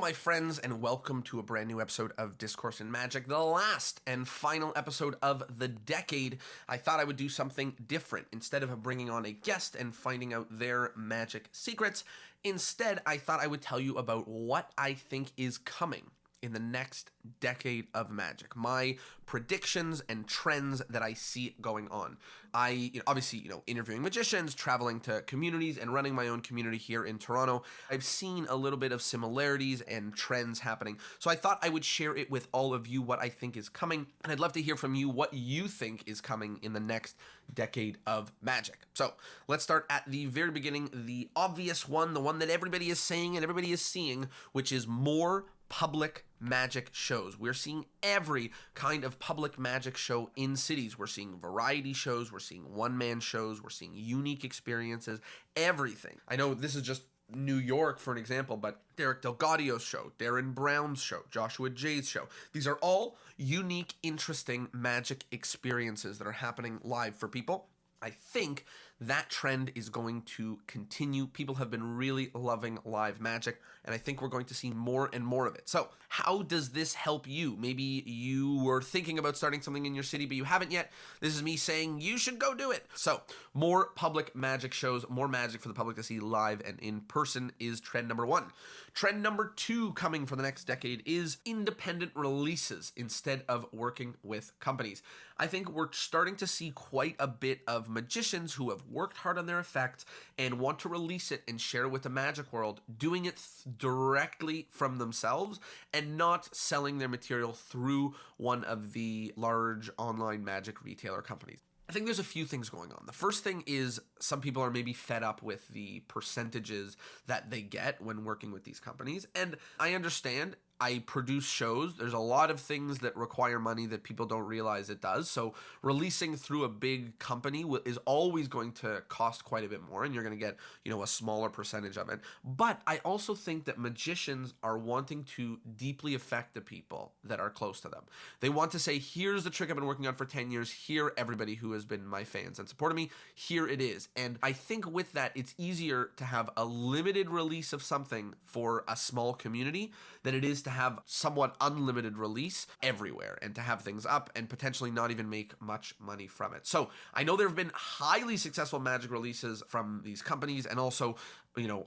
my friends, and welcome to a brand new episode of Discourse in Magic, the last and final episode of the decade. I thought I would do something different. Instead of bringing on a guest and finding out their magic secrets, instead I thought I would tell you about what I think is coming in the next decade of magic, my predictions and trends that I see going on. Obviously, interviewing magicians, traveling to communities, and running my own community here in Toronto, I've seen a little bit of similarities and trends happening. So I thought I would share it with all of you what I think is coming, and I'd love to hear from you what you think is coming in the next decade of magic. So let's start at the very beginning, the obvious one, the one that everybody is saying and everybody is seeing, which is more public magic shows. We're seeing every kind of public magic show in cities. We're seeing variety shows, we're seeing one-man shows, we're seeing unique experiences, everything. I know this is just New York for an example, but Derek Delgadio's show, Darren Brown's show, Joshua Jay's show. These are all unique, interesting magic experiences that are happening live for people. I think that trend is going to continue. People have been really loving live magic, and I think we're going to see more and more of it. So how does this help you? Maybe you were thinking about starting something in your city, but you haven't yet. This is me saying you should go do it. So more public magic shows, more magic for the public to see live and in person is trend number one. Trend number two coming for the next decade is independent releases instead of working with companies. I think we're starting to see quite a bit of magicians who have worked hard on their effect and want to release it and share it with the magic world, doing it directly from themselves and not selling their material through one of the large online magic retailer companies. I think there's a few things going on. The first thing is some people are maybe fed up with the percentages that they get when working with these companies. And I understand. I produce shows. There's a lot of things that require money that people don't realize it does. So releasing through a big company is always going to cost quite a bit more, and you're going to get, a smaller percentage of it. But I also think that magicians are wanting to deeply affect the people that are close to them. They want to say, here's the trick I've been working on for 10 years. Here, everybody who has been my fans and supported me, here it is. And I think with that, it's easier to have a limited release of something for a small community than it is to have somewhat unlimited release everywhere and to have things up and potentially not even make much money from it. So I know there have been highly successful magic releases from these companies and also,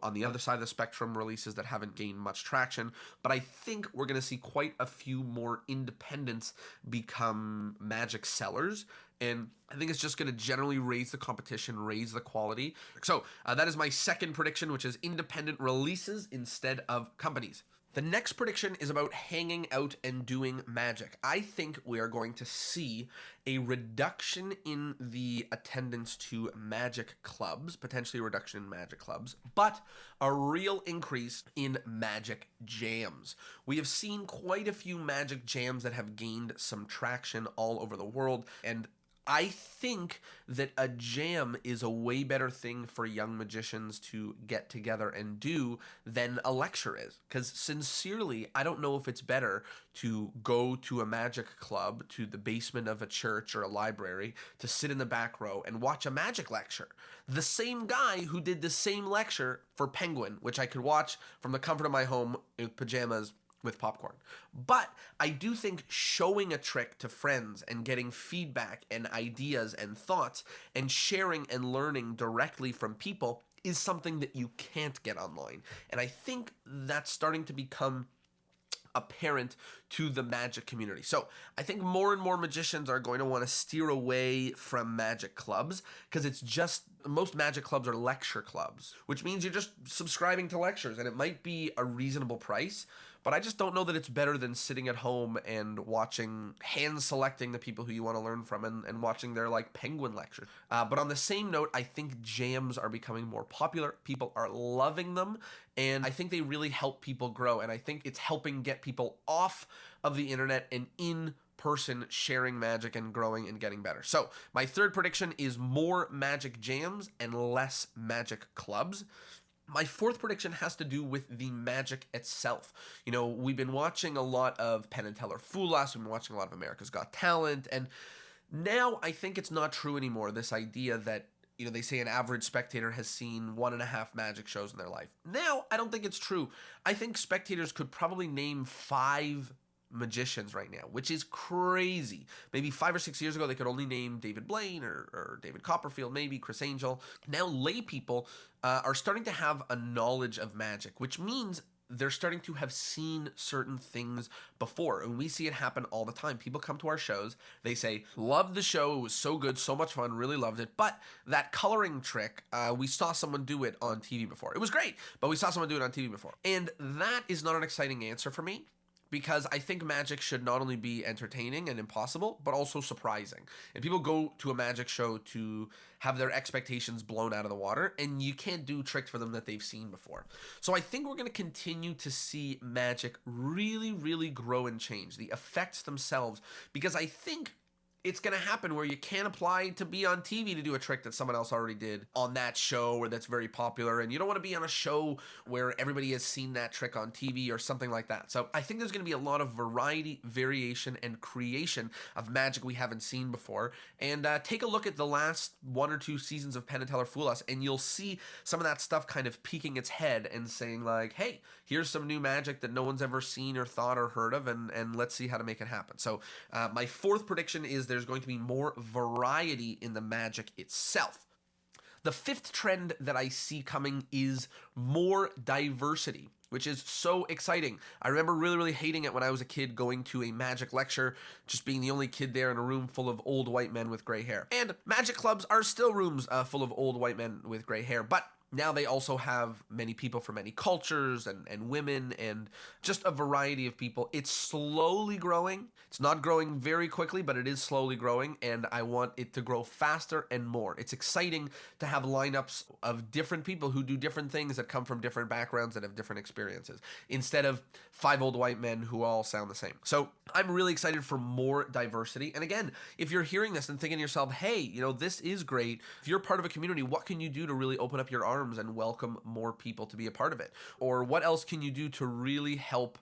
on the other side of the spectrum, releases that haven't gained much traction. But I think we're going to see quite a few more independents become magic sellers. And I think it's just going to generally raise the competition, raise the quality. So that is my second prediction, which is independent releases instead of companies. The next prediction is about hanging out and doing magic. I think we are going to see a reduction in the attendance to magic clubs, potentially a reduction in magic clubs, but a real increase in magic jams. We have seen quite a few magic jams that have gained some traction all over the world, and I think that a jam is a way better thing for young magicians to get together and do than a lecture is. Because sincerely, I don't know if it's better to go to a magic club, to the basement of a church or a library, to sit in the back row and watch a magic lecture. The same guy who did the same lecture for Penguin, which I could watch from the comfort of my home with pajamas with popcorn. But I do think showing a trick to friends and getting feedback and ideas and thoughts and sharing and learning directly from people is something that you can't get online. And I think that's starting to become apparent to the magic community. So I think more and more magicians are going to want to steer away from magic clubs because it's just, most magic clubs are lecture clubs, which means you're just subscribing to lectures and it might be a reasonable price. But I just don't know that it's better than sitting at home and watching, hand selecting the people who you want to learn from and watching their Penguin lectures. But on the same note, I think jams are becoming more popular. People are loving them. And I think they really help people grow. And I think it's helping get people off of the internet and in person sharing magic and growing and getting better. So my third prediction is more magic jams and less magic clubs. My fourth prediction has to do with the magic itself. We've been watching a lot of Penn and Teller Fool Us. We've been watching a lot of America's Got Talent. And now I think it's not true anymore, this idea that they say an average spectator has seen 1.5 magic shows in their life. Now, I don't think it's true. I think spectators could probably name 5 magicians right now, which is crazy. Maybe 5 or 6 years ago, they could only name David Blaine or David Copperfield, maybe Chris Angel. Now, lay people are starting to have a knowledge of magic, which means they're starting to have seen certain things before. And we see it happen all the time. People come to our shows, they say, loved the show, it was so good, so much fun, really loved it. But that coloring trick, we saw someone do it on TV before. It was great, but we saw someone do it on TV before. And that is not an exciting answer for me, because I think magic should not only be entertaining and impossible, but also surprising. And people go to a magic show to have their expectations blown out of the water, and you can't do tricks for them that they've seen before. So I think we're going to continue to see magic really, really grow and change, the effects themselves, because I think it's going to happen where you can't apply to be on TV to do a trick that someone else already did on that show or that's very popular. And you don't want to be on a show where everybody has seen that trick on TV or something like that. So I think there's going to be a lot of variety, variation, and creation of magic we haven't seen before. And take a look at the last 1 or 2 seasons of Penn and Teller Fool Us, and you'll see some of that stuff kind of peeking its head and saying like, hey, here's some new magic that no one's ever seen or thought or heard of, and let's see how to make it happen. So my 4th prediction is there's going to be more variety in the magic itself. The 5th trend that I see coming is more diversity, which is so exciting. I remember really, really hating it when I was a kid going to a magic lecture, just being the only kid there in a room full of old white men with gray hair. And magic clubs are still rooms full of old white men with gray hair, but now they also have many people from many cultures and women and just a variety of people. It's slowly growing. It's not growing very quickly, but it is slowly growing, and I want it to grow faster and more. It's exciting to have lineups of different people who do different things that come from different backgrounds and have different experiences, instead of 5 old white men who all sound the same. So I'm really excited for more diversity. And again, if you're hearing this and thinking to yourself, hey, this is great. If you're part of a community, what can you do to really open up your arms and welcome more people to be a part of it? Or what else can you do to really help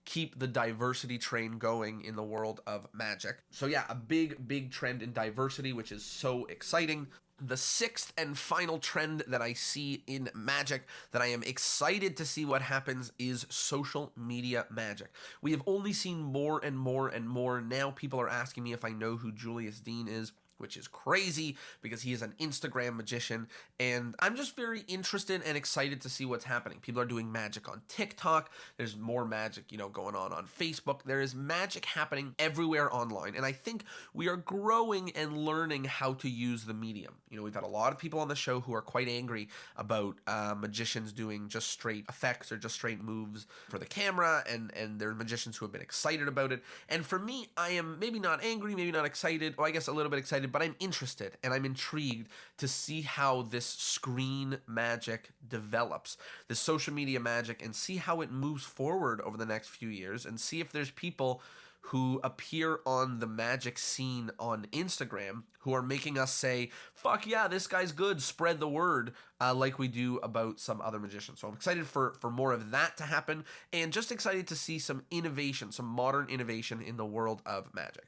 keep the diversity train going in the world of magic? So yeah, a big trend in diversity, which is so exciting. The 6th and final trend that I see in magic that I am excited to see what happens is social media magic. We have only seen more and more and more. Now people are asking me if I know who Julius Dean is, which is crazy because he is an Instagram magician, and I'm just very interested and excited to see what's happening. People are doing magic on TikTok. There's more magic, going on Facebook. There is magic happening everywhere online, and I think we are growing and learning how to use the medium. We've had a lot of people on the show who are quite angry about magicians doing just straight effects or just straight moves for the camera, and there are magicians who have been excited about it. And for me, I am maybe not angry, maybe not excited, or I guess a little bit excited, but I'm interested and I'm intrigued to see how this screen magic develops, this social media magic, and see how it moves forward over the next few years, and see if there's people who appear on the magic scene on Instagram who are making us say, fuck yeah, this guy's good, spread the word, like we do about some other magicians. So I'm excited for more of that to happen, and just excited to see some innovation, some modern innovation in the world of magic.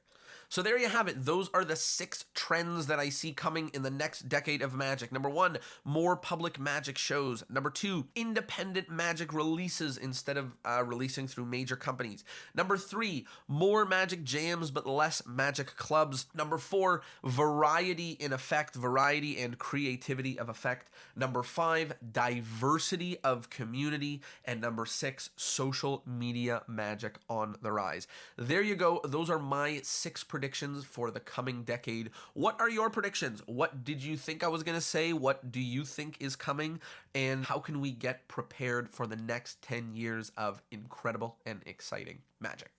So there you have it. Those are the 6 trends that I see coming in the next decade of magic. Number 1, more public magic shows. Number 2, independent magic releases instead of releasing through major companies. Number 3, more magic jams but less magic clubs. Number 4, variety in effect, variety and creativity of effect. Number 5, diversity of community. And number 6, social media magic on the rise. There you go. Those are my 6 predictions for the coming decade. What are your predictions? What did you think I was going to say? What do you think is coming? And how can we get prepared for the next 10 years of incredible and exciting magic?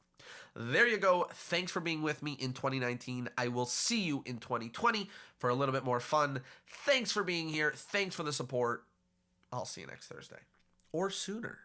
There you go. Thanks for being with me in 2019. I will see you in 2020 for a little bit more fun. Thanks for being here. Thanks for the support. I'll see you next Thursday or sooner.